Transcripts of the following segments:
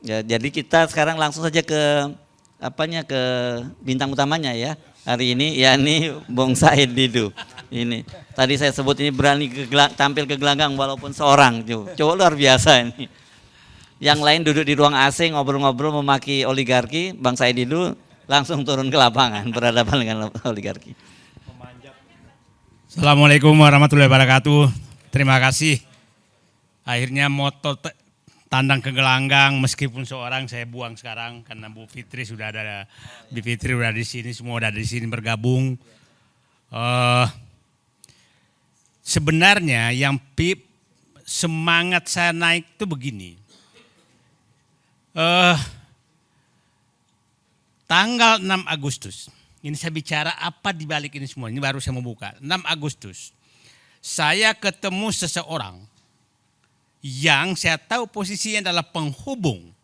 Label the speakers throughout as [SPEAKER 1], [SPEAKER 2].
[SPEAKER 1] Ya, jadi kita sekarang langsung saja ke ke bintang utamanya ya. Hari ini yakni Bung Said Didu. Ini tadi saya sebut ini berani tampil ke gelanggang walaupun seorang. Coba luar biasa ini. Yang lain duduk di ruang AC ngobrol-ngobrol memaki oligarki, Bang Said Didu langsung turun ke lapangan berhadapan dengan oligarki.
[SPEAKER 2] Assalamualaikum warahmatullahi wabarakatuh. Terima kasih. Akhirnya moto tandang ke gelanggang meskipun seorang saya buang sekarang karena Bu Fitri sudah ada, Bu Fitri sudah di sini, semua sudah di sini bergabung. Sebenarnya yang semangat saya naik itu begini. Tanggal 6 Agustus, ini saya bicara apa di balik ini semua, ini baru saya membuka. 6 Agustus, saya ketemu seseorang yang saya tahu posisinya adalah penghubung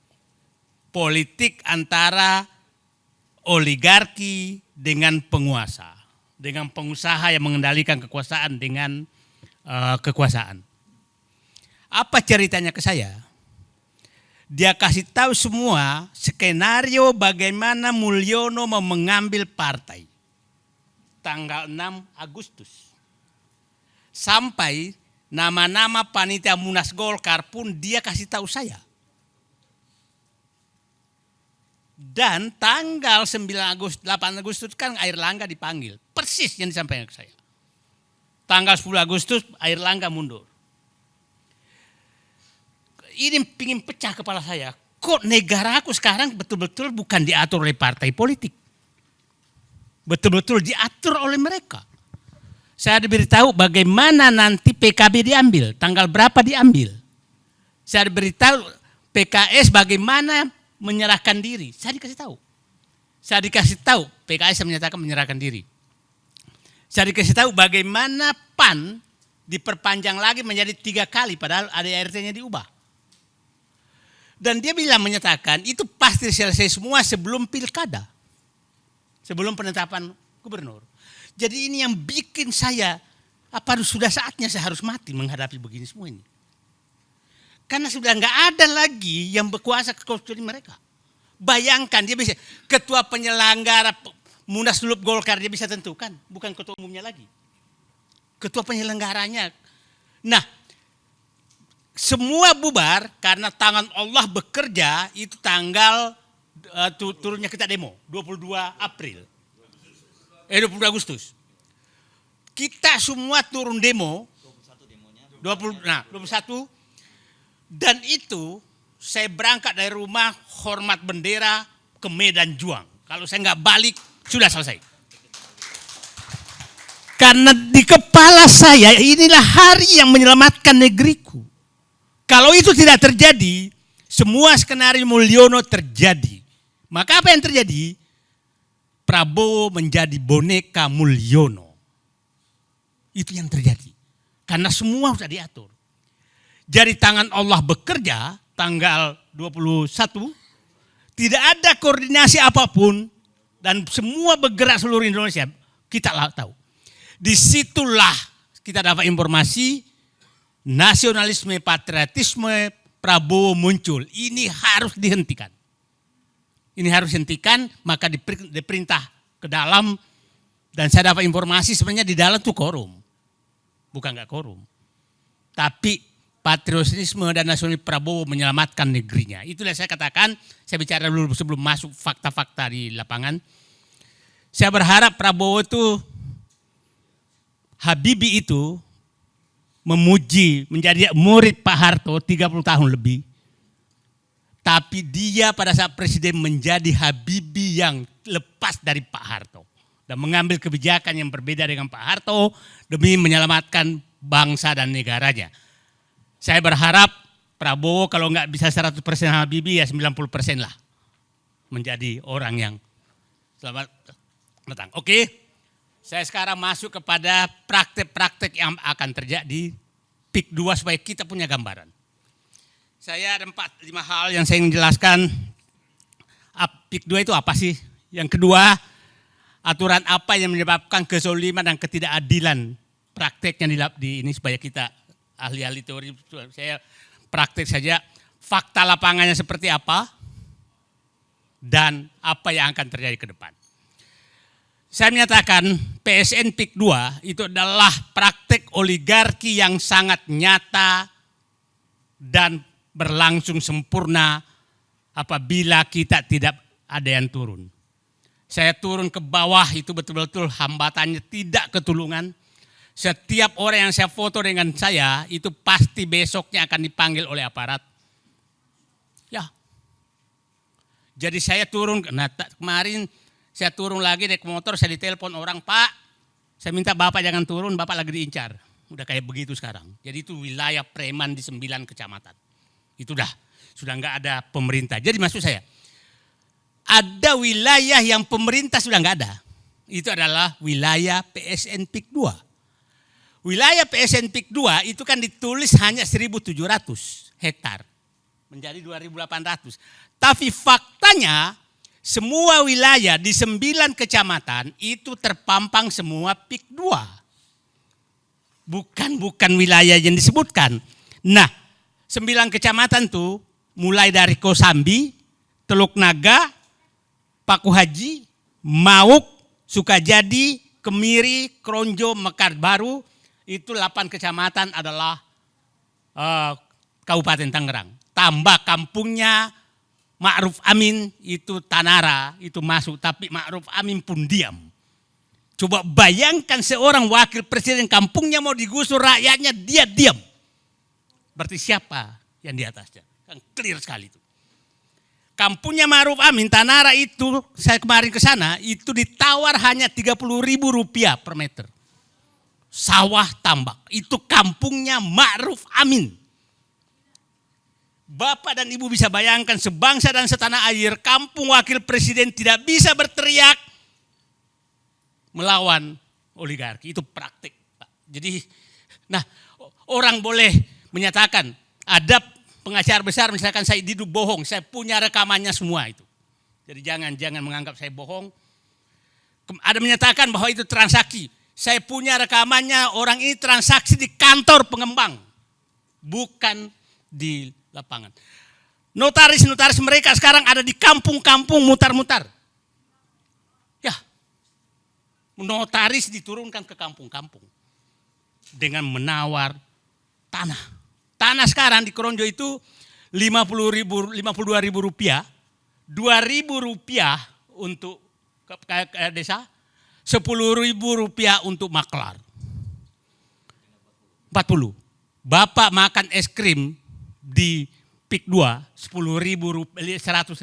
[SPEAKER 2] politik antara oligarki dengan penguasa, dengan pengusaha yang mengendalikan kekuasaan dengan kekuasaan. Apa ceritanya ke saya? Dia kasih tahu semua skenario bagaimana Mulyono mau mengambil partai tanggal 6 Agustus. Sampai nama-nama panitia Munas Golkar pun dia kasih tahu saya. Dan tanggal 9 Agustus, 8 Agustus kan Airlangga dipanggil. Persis yang disampaikan ke saya. Tanggal 10 Agustus Airlangga mundur. Ini pingin pecah kepala saya. Kok negaraku sekarang betul-betul bukan diatur oleh partai politik. Betul-betul diatur oleh mereka. Saya diberitahu bagaimana nanti PKB diambil, tanggal berapa diambil. Saya diberitahu PKS bagaimana menyerahkan diri. Saya dikasih tahu. Saya dikasih tahu PKS menyatakan menyerahkan diri. Saya dikasih tahu bagaimana PAN diperpanjang lagi menjadi 3 kali padahal ADRT-nya diubah. Dan dia bilang menyatakan itu pasti selesai semua sebelum pilkada. Sebelum penetapan gubernur. Jadi ini yang bikin saya, apa sudah saatnya saya harus mati menghadapi begini semua ini. Karena sudah nggak ada lagi yang berkuasa kecuali mereka. Bayangkan dia bisa, ketua penyelenggara Munaslup Golkar dia bisa tentukan, bukan ketua umumnya lagi. Ketua penyelenggaranya. Nah, semua bubar karena tangan Allah bekerja itu tanggal turunnya kita demo, 22 April. 22 Agustus. Kita semua turun demo. 21. Dan itu saya berangkat dari rumah hormat bendera ke Medan Juang. Kalau saya nggak balik sudah selesai. Karena di kepala saya inilah hari yang menyelamatkan negeriku. Kalau itu tidak terjadi, semua skenario Mulyono terjadi. Maka apa yang terjadi? Prabowo menjadi boneka Mulyono. Itu yang terjadi. Karena semua sudah diatur. Jadi tangan Allah bekerja tanggal 21. Tidak ada koordinasi apapun. Dan semua bergerak seluruh Indonesia. Kita tahu. Disitulah kita dapat informasi. Nasionalisme, patriotisme Prabowo muncul. Ini harus dihentikan. Ini harus dihentikan, maka diperintah ke dalam. Dan saya dapat informasi sebenarnya di dalam itu korum. Bukan enggak korum. Tapi patriotisme dan nasionalisme Prabowo menyelamatkan negerinya. Itulah saya katakan, saya bicara dulu sebelum masuk fakta-fakta di lapangan. Saya berharap Prabowo itu, Habibie itu memuji, menjadi murid Pak Harto 30 tahun lebih. Tapi dia pada saat presiden menjadi Habibie yang lepas dari Pak Harto. Dan mengambil kebijakan yang berbeda dengan Pak Harto demi menyelamatkan bangsa dan negaranya. Saya berharap Prabowo kalau nggak bisa 100% Habibie ya 90% lah. Menjadi orang yang selamat datang. Oke, saya sekarang masuk kepada praktek-praktek yang akan terjadi PIK 2 supaya kita punya gambaran. Saya ada 4-5 hal yang saya ingin jelaskan. PIK 2 itu apa sih? Yang kedua, aturan apa yang menyebabkan kezoliman dan ketidakadilan prakteknya di ini supaya kita ahli-ahli teori. Saya praktek saja fakta lapangannya seperti apa, dan apa yang akan terjadi ke depan. Saya menyatakan PSN PIK 2 itu adalah praktek oligarki yang sangat nyata dan berlangsung sempurna apabila kita tidak ada yang turun. Saya turun ke bawah itu betul-betul hambatannya tidak ketulungan. Setiap orang yang saya foto dengan saya itu pasti besoknya akan dipanggil oleh aparat. Ya. Jadi saya turun, kemarin saya turun lagi naik motor, saya ditelepon orang, Pak, saya minta Bapak jangan turun, Bapak lagi diincar. Udah kayak begitu sekarang. Jadi itu wilayah preman di 9 kecamatan. Itu sudah nggak ada pemerintah. Jadi maksud saya, ada wilayah yang pemerintah sudah nggak ada. Itu adalah wilayah PSN PIK 2. Wilayah PSN PIK 2 itu kan ditulis hanya 1.700 hektar. Menjadi 2.800. Tapi faktanya semua wilayah di 9 kecamatan itu terpampang semua PIK 2. Bukan wilayah yang disebutkan. Nah, 9 kecamatan tuh mulai dari Kosambi, Teluk Naga, Paku Haji, Mauk, Sukajadi, Kemiri, Kronjo, Mekar Baru, itu 8 kecamatan adalah Kabupaten Tangerang. Tambah kampungnya Ma'ruf Amin itu Tanara, itu masuk, tapi Ma'ruf Amin pun diam. Coba bayangkan seorang wakil presiden kampungnya mau digusur, rakyatnya dia diam. Berarti siapa yang di atasnya? Kan clear sekali itu. Kampungnya Ma'ruf Amin, Tanara itu, saya kemarin ke sana, itu ditawar hanya Rp30.000 per meter. Sawah tambak, itu kampungnya Ma'ruf Amin. Bapak dan Ibu bisa bayangkan sebangsa dan setanah air, kampung wakil presiden tidak bisa berteriak melawan oligarki. Itu praktik. Jadi, nah orang boleh menyatakan ada pengacara besar, misalkan saya Didu bohong, saya punya rekamannya semua itu. Jadi jangan menganggap saya bohong. Ada menyatakan bahwa itu transaksi. Saya punya rekamannya, orang ini transaksi di kantor pengembang, bukan di lapangan. Notaris-notaris mereka sekarang ada di kampung-kampung mutar-mutar. Ya, notaris diturunkan ke kampung-kampung dengan menawar tanah. Tanah sekarang di Kronjo itu Rp52.000, Rp2.000 untuk ke desa, Rp10.000 untuk maklar. 40. Bapak makan es krim di PIK 2 Rp100.000.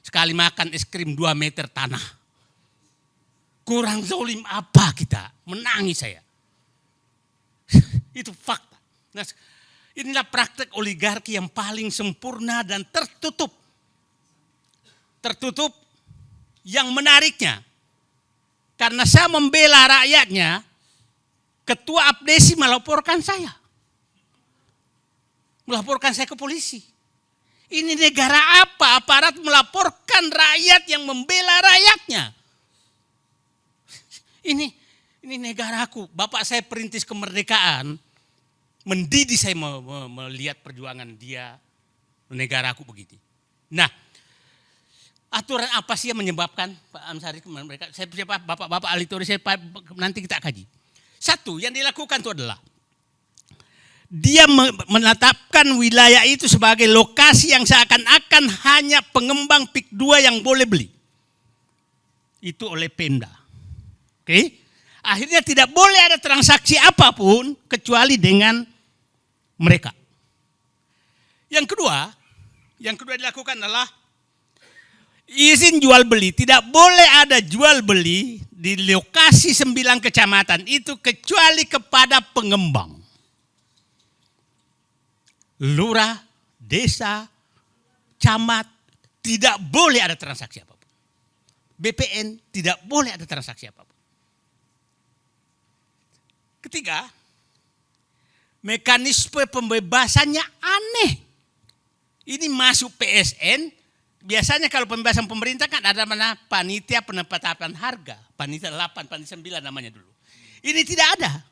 [SPEAKER 2] Sekali makan es krim 2 meter tanah. Kurang zalim apa kita? Menangis saya. Itu fakta. Nah, inilah praktek oligarki yang paling sempurna dan tertutup. Tertutup yang menariknya. Karena saya membela rakyatnya, Ketua Abdesi melaporkan saya. Melaporkan saya ke polisi. Ini negara apa? Aparat melaporkan rakyat yang membela rakyatnya. Ini negaraku. Bapak saya perintis kemerdekaan. Mendidik saya melihat perjuangan dia. Negaraku begitu. Nah, aturan apa sih yang menyebabkan Pak Amsari mereka? Saya Bapak Alitori, nanti kita kaji. Satu yang dilakukan itu adalah dia menetapkan wilayah itu sebagai lokasi yang seakan-akan hanya pengembang PIK 2 yang boleh beli. Itu oleh Pemda. Oke? Akhirnya tidak boleh ada transaksi apapun kecuali dengan mereka. Yang kedua dilakukan adalah izin jual beli. Tidak boleh ada jual beli di lokasi 9 kecamatan itu kecuali kepada pengembang. Lurah, desa, camat, tidak boleh ada transaksi apapun. BPN tidak boleh ada transaksi apapun. Ketiga, mekanisme pembebasannya aneh. Ini masuk PSN, biasanya kalau pembebasan pemerintah kan ada mana panitia penetapan harga. Panitia 8, panitia 9 namanya dulu. Ini tidak ada.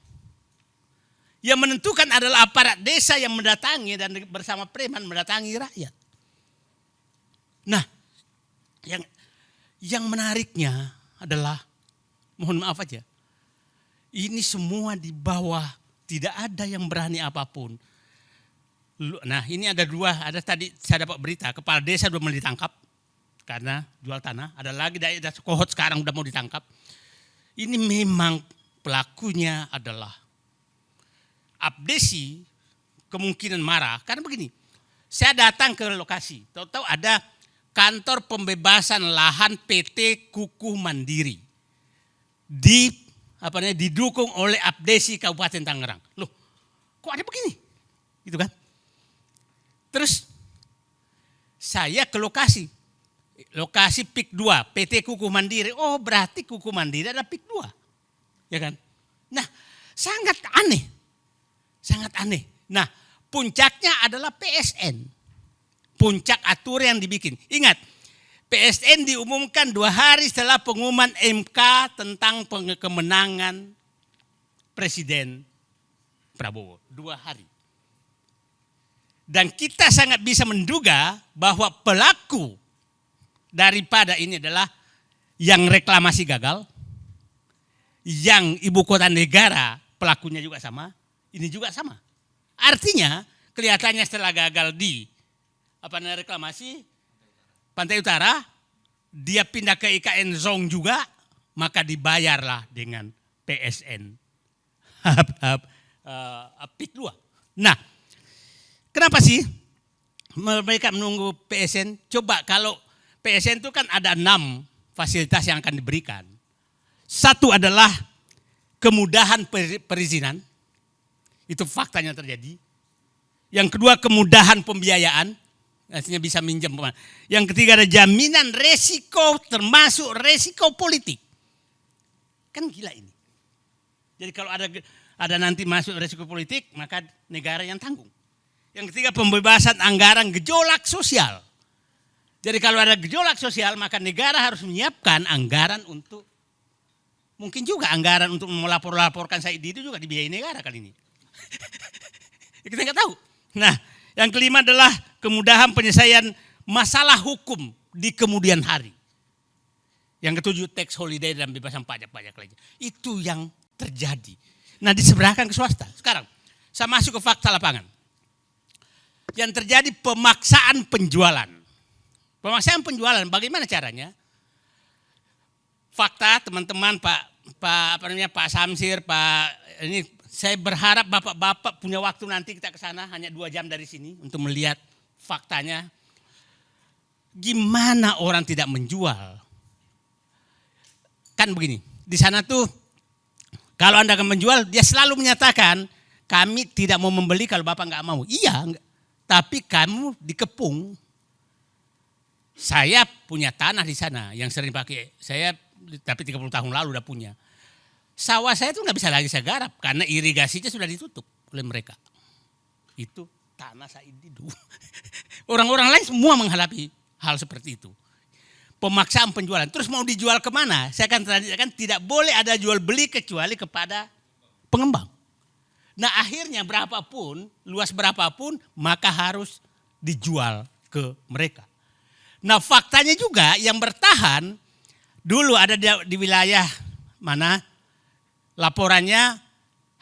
[SPEAKER 2] Yang menentukan adalah aparat desa yang mendatangi dan bersama preman mendatangi rakyat. Nah, yang menariknya adalah, mohon maaf aja, ini semua di bawah, tidak ada yang berani apapun. Nah, ini ada tadi saya dapat berita, kepala desa sudah mau ditangkap karena jual tanah. Ada lagi daerah Kohot sekarang sudah mau ditangkap. Ini memang pelakunya adalah Abdesi, kemungkinan marah. Karena begini, saya datang ke lokasi, tahu-tahu ada kantor pembebasan lahan PT Kukuh Mandiri. Didukung oleh Abdesi Kabupaten Tangerang. Loh, kok ada begini? Gitu kan? Terus saya ke lokasi PIK 2, PT Kukuh Mandiri. Oh, berarti Kukuh Mandiri ada PIK 2. Ya kan? Nah, sangat aneh. Nah, puncaknya adalah PSN. Puncak aturan yang dibikin. Ingat, PSN diumumkan 2 hari setelah pengumuman MK tentang kemenangan Presiden Prabowo. 2 hari. Dan kita sangat bisa menduga bahwa pelaku daripada ini adalah yang reklamasi gagal, yang ibu kota negara pelakunya juga sama, ini juga sama. Artinya kelihatannya setelah gagal di reklamasi Pantai Utara, dia pindah ke IKN Zong juga, maka dibayarlah dengan PSN PIK 2. Nah, kenapa sih mereka menunggu PSN? Coba kalau PSN itu kan ada 6 fasilitas yang akan diberikan. Satu adalah kemudahan perizinan. Itu faktanya terjadi. Yang kedua kemudahan pembiayaan. Artinya bisa minjem. Yang ketiga ada jaminan resiko termasuk resiko politik. Kan gila ini. Jadi kalau ada nanti masuk resiko politik maka negara yang tanggung. Yang ketiga pembebasan anggaran gejolak sosial. Jadi kalau ada gejolak sosial maka negara harus menyiapkan anggaran untuk, mungkin juga anggaran untuk melaporkan Said Didu juga dibiayai negara kali ini. Kita nggak tahu. Nah, yang kelima adalah kemudahan penyelesaian masalah hukum di kemudian hari. Yang ketujuh tax holiday dan bebasan pajak-pajak lainnya. Itu yang terjadi. Nah, diseberangkan ke swasta. Sekarang saya masuk ke fakta lapangan. Yang terjadi pemaksaan penjualan. Pemaksaan penjualan bagaimana caranya? Fakta teman-teman Pak Samsir, ini saya berharap bapak-bapak punya waktu nanti kita ke sana hanya 2 jam dari sini untuk melihat faktanya. Gimana orang tidak menjual? Kan begini, di sana tuh kalau Anda akan menjual, dia selalu menyatakan kami tidak mau membeli kalau bapak nggak mau. Iya, tapi kamu dikepung. Saya punya tanah di sana yang sering pakai. Saya tapi 30 tahun lalu udah punya. Sawah saya itu nggak bisa lagi saya garap karena irigasinya sudah ditutup oleh mereka. Itu tanah Said Didu. Orang-orang lain semua menghadapi hal seperti itu. Pemaksaan penjualan. Terus mau dijual kemana? Saya akan tidak boleh ada jual beli kecuali kepada pengembang. Nah akhirnya berapapun, luas berapapun maka harus dijual ke mereka. Nah faktanya juga yang bertahan dulu ada di wilayah mana laporannya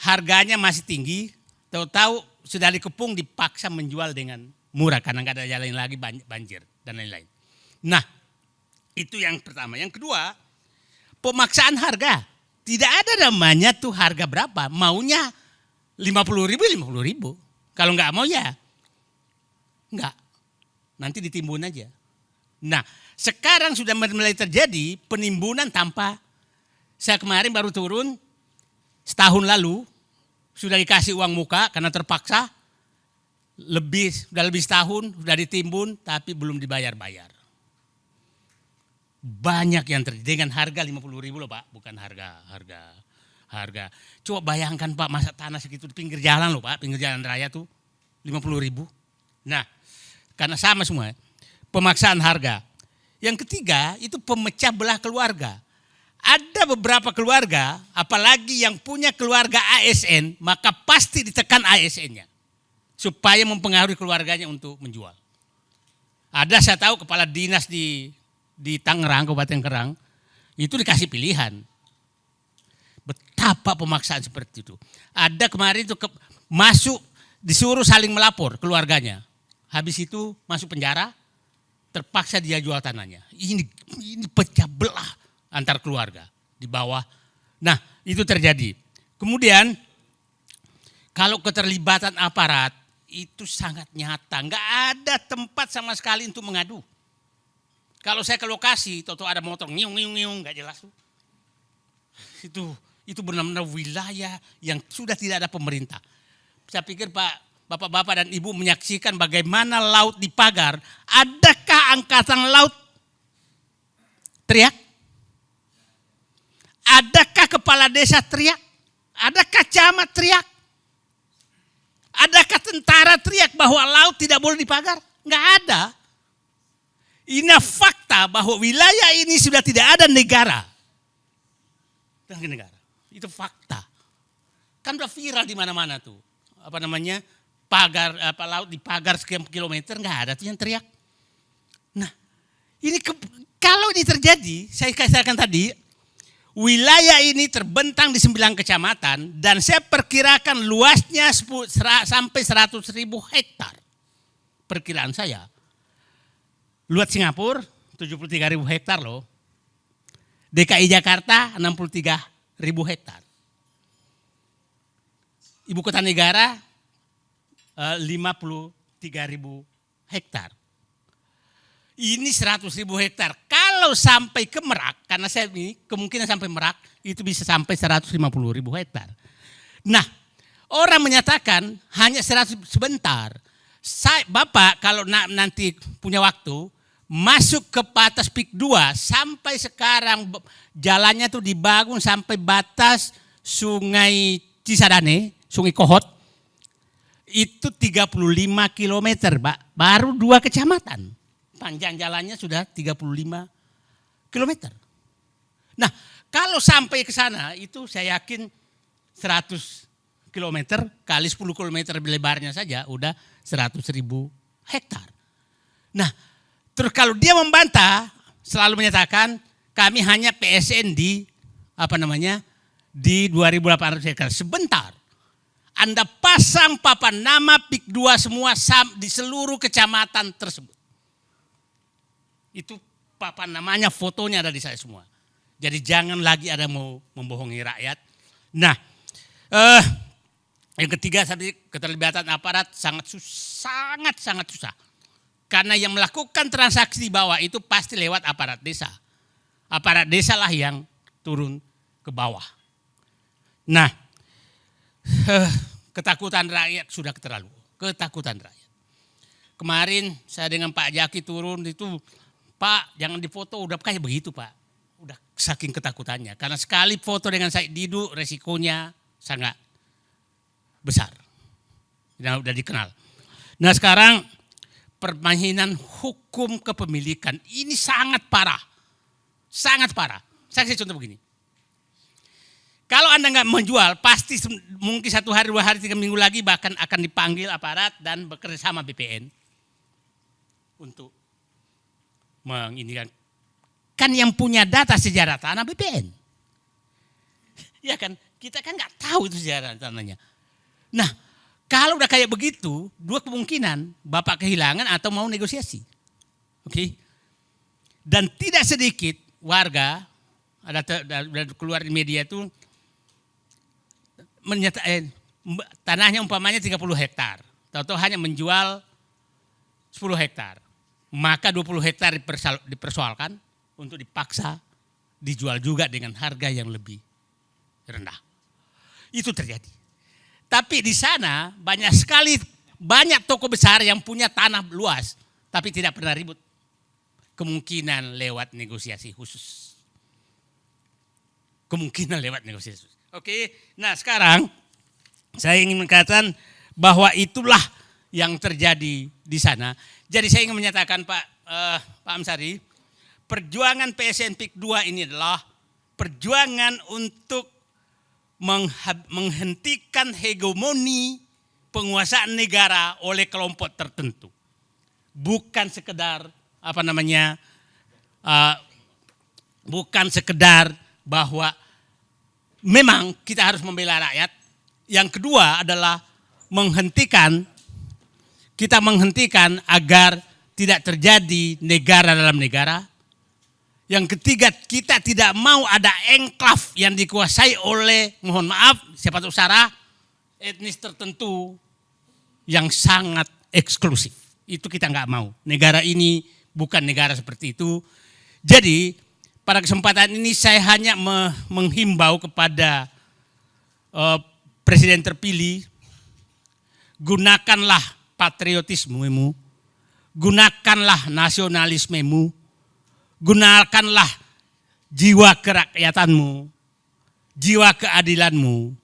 [SPEAKER 2] harganya masih tinggi, tahu-tahu sudah dikepung dipaksa menjual dengan murah karena nggak ada jalan lagi banjir dan lain-lain. Nah itu yang pertama. Yang kedua pemaksaan harga. Tidak ada namanya tuh harga berapa, maunya 50.000. Kalau nggak mau ya nggak, nanti ditimbun aja. Nah sekarang sudah mulai terjadi penimbunan tanpa, saya kemarin baru turun setahun lalu sudah dikasih uang muka karena terpaksa, sudah lebih setahun sudah ditimbun tapi belum dibayar-bayar. Banyak yang terjadi dengan harga 50.000 loh Pak, bukan harga. Coba bayangkan Pak, masa tanah segitu di pinggir jalan loh Pak, pinggir jalan raya tuh 50.000. Nah, karena sama semua. Pemaksaan harga. Yang ketiga itu pemecah belah keluarga. ada beberapa keluarga, apalagi yang punya keluarga ASN, maka pasti ditekan ASN-nya supaya mempengaruhi keluarganya untuk menjual. Ada saya tahu kepala dinas di Tangerang, Kabupaten Kerang, itu dikasih pilihan. Betapa pemaksaan seperti itu. Ada kemarin itu masuk disuruh saling melapor keluarganya. Habis itu masuk penjara, terpaksa dia jual tanahnya. Ini pecah belah antar keluarga di bawah. Nah, itu terjadi. Kemudian kalau keterlibatan aparat itu sangat nyata. Nggak ada tempat sama sekali untuk mengadu. Kalau saya ke lokasi, tahu ada motor ngiung, nggak jelas tuh. Itu benar-benar wilayah yang sudah tidak ada pemerintah. Saya pikir Bapak-bapak dan Ibu menyaksikan bagaimana laut di Pagar. Adakah angkatan laut teriak? Adakah kepala desa teriak? Adakah camat teriak? Adakah tentara teriak bahwa laut tidak boleh dipagar? Enggak ada. Ini fakta bahwa wilayah ini sudah tidak ada negara. Itu fakta. Kan udah viral di mana-mana tuh. Pagar, laut dipagar sekian kilometer, enggak ada tuh yang teriak. Nah, ini kalau ini terjadi, saya katakan tadi, wilayah ini terbentang di 9 kecamatan dan saya perkirakan luasnya sampai 100.000 hektar. Perkiraan saya. Luas Singapura 73.000 hektar loh. DKI Jakarta 63.000 hektar. Ibu kota negara 53.000 hektar. Ini 100.000 hektar. Kalau sampai ke Merak, karena saya ini kemungkinan sampai Merak itu bisa sampai 150.000 hektar. Nah, orang menyatakan hanya 100 sebentar. Bapak kalau nanti punya waktu masuk ke batas PIK 2 sampai sekarang jalannya tuh dibangun sampai batas Sungai Cisadane, Sungai Kohot. Itu 35 km, Pak. Baru 2 kecamatan. Panjang jalannya sudah 35 km. Nah, kalau sampai ke sana itu saya yakin 100 km kali 10 km lebarnya saja udah 100.000 hektar. Nah, terus kalau dia membantah selalu menyatakan kami hanya PSN di di 2.800 hektar. Sebentar. Anda pasang papan nama PIK 2 semua di seluruh kecamatan tersebut. Itu papan namanya, fotonya ada di saya semua. Jadi jangan lagi ada mau membohongi rakyat. Nah, yang ketiga tadi keterlibatan aparat sangat susah. Karena yang melakukan transaksi di bawah itu pasti lewat aparat desa. Aparat desa lah yang turun ke bawah. Nah, ketakutan rakyat sudah keterlaluan. Ketakutan rakyat. Kemarin saya dengan Pak Jaki turun itu, Pak jangan difoto, udah kayak begitu Pak. Udah saking ketakutannya. Karena sekali foto dengan Said Didu resikonya sangat besar. Udah dikenal. Nah sekarang permainan hukum kepemilikan ini sangat parah. Sangat parah. Saya kasih contoh begini. Kalau Anda nggak menjual, pasti mungkin 1 hari, 2 hari, 3 minggu lagi bahkan akan dipanggil aparat dan bekerja sama BPN untuk menginikan. Kan yang punya data sejarah tanah BPN. Ya kan, kita kan nggak tahu itu sejarah tanahnya. Nah, kalau udah kayak begitu, 2 kemungkinan, Bapak kehilangan atau mau negosiasi. Oke. Dan tidak sedikit warga, ada keluar di media itu, tanahnya umpamanya 30 hektar. Tahu-tahu hanya menjual 10 hektar. Maka 20 hektar dipersoalkan untuk dipaksa dijual juga dengan harga yang lebih rendah. Itu terjadi. Tapi di sana banyak toko besar yang punya tanah luas tapi tidak pernah ribut. Kemungkinan lewat negosiasi khusus. Oke, nah sekarang saya ingin mengatakan bahwa itulah yang terjadi di sana. Jadi saya ingin menyatakan Pak Amsari, perjuangan PSN PIK 2 ini adalah perjuangan untuk menghentikan hegemoni penguasaan negara oleh kelompok tertentu. Bukan sekedar bukan sekedar bahwa memang kita harus membela rakyat. Yang kedua adalah kita menghentikan agar tidak terjadi negara dalam negara. Yang ketiga, kita tidak mau ada enklave yang dikuasai oleh, mohon maaf, siapa tahu Sarah, etnis tertentu yang sangat eksklusif. Itu kita nggak mau. Negara ini bukan negara seperti itu. Jadi pada kesempatan ini saya hanya menghimbau kepada Presiden terpilih, gunakanlah patriotismemu, gunakanlah nasionalismemu, gunakanlah jiwa kerakyatanmu, jiwa keadilanmu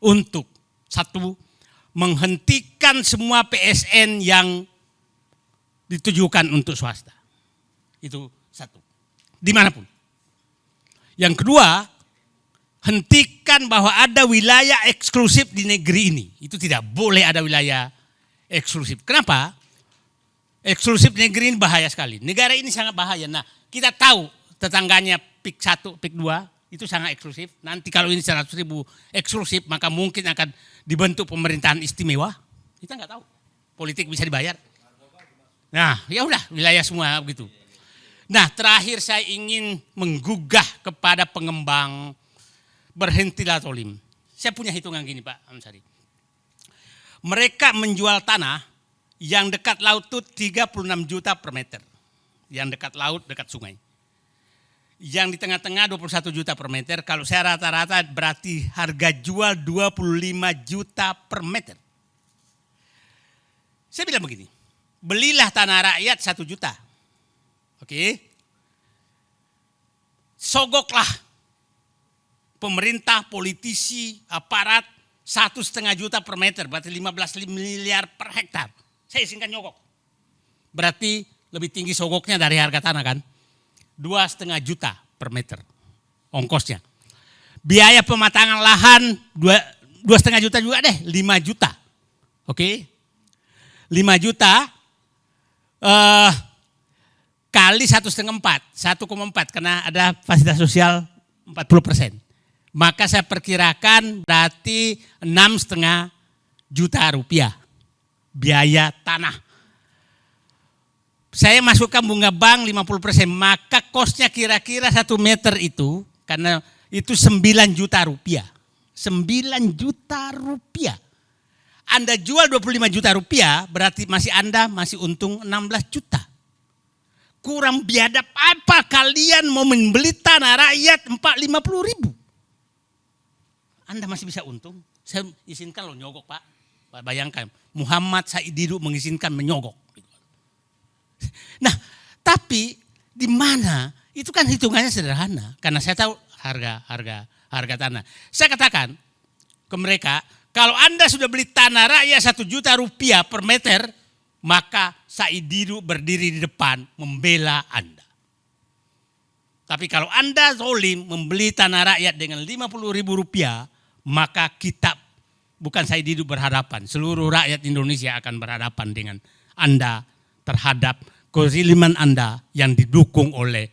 [SPEAKER 2] untuk satu, menghentikan semua PSN yang ditujukan untuk swasta. Itu satu, dimanapun. Yang kedua, hentikan bahwa ada wilayah eksklusif di negeri ini. Itu tidak boleh ada wilayah eksklusif. Kenapa? Eksklusif di negeri ini bahaya sekali. Negara ini sangat bahaya. Nah, kita tahu tetangganya PIK 1, PIK 2 itu sangat eksklusif. Nanti kalau ini 100.000 eksklusif, maka mungkin akan dibentuk pemerintahan istimewa. Kita nggak tahu. Politik bisa dibayar. Nah, ya udah wilayah semua begitu. Nah, terakhir saya ingin menggugah kepada pengembang, berhentilah zolim. Saya punya hitungan gini Pak Ansari. Mereka menjual tanah yang dekat laut itu 36 juta per meter. Yang dekat laut, dekat sungai. Yang di tengah-tengah 21 juta per meter. Kalau saya rata-rata berarti harga jual 25 juta per meter. Saya bilang begini, belilah tanah rakyat 1 juta. Oke. Sogoklah pemerintah, politisi, aparat 1,5 juta per meter, berarti 15 miliar per hektar. Saya izinkan nyogok. Berarti lebih tinggi sogoknya dari harga tanah kan. 2,5 juta per meter ongkosnya. Biaya pematangan lahan 2,5 juta juga deh, 5 juta. Oke. 5 juta kali 1,4 karena ada fasilitas sosial 40%. Maka saya perkirakan berarti 6,5 juta rupiah biaya tanah. Saya masukkan bunga bank 50%, maka kosnya kira-kira 1 meter itu, karena itu 9 juta rupiah. 9 juta rupiah. Anda jual 25 juta rupiah, berarti Anda masih untung 16 juta. Kurang biadab apa kalian mau membeli tanah rakyat 50 ribu? Anda masih bisa untung. Saya izinkan lo nyogok Pak. Bayangkan Muhammad Said Didu mengizinkan menyogok. Nah, tapi di mana? Itu kan hitungannya sederhana. Karena saya tahu harga tanah. Saya katakan ke mereka, kalau Anda sudah beli tanah rakyat 1 juta rupiah per meter, maka Said Didu berdiri di depan membela Anda. Tapi kalau Anda zolim membeli tanah rakyat dengan 50 ribu rupiah, maka kita, bukan Said Didu berhadapan, seluruh rakyat Indonesia akan berhadapan dengan Anda terhadap kezaliman Anda yang didukung oleh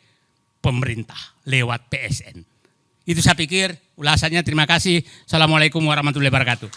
[SPEAKER 2] pemerintah lewat PSN. Itu saya pikir ulasannya. Terima kasih. Assalamualaikum warahmatullahi wabarakatuh.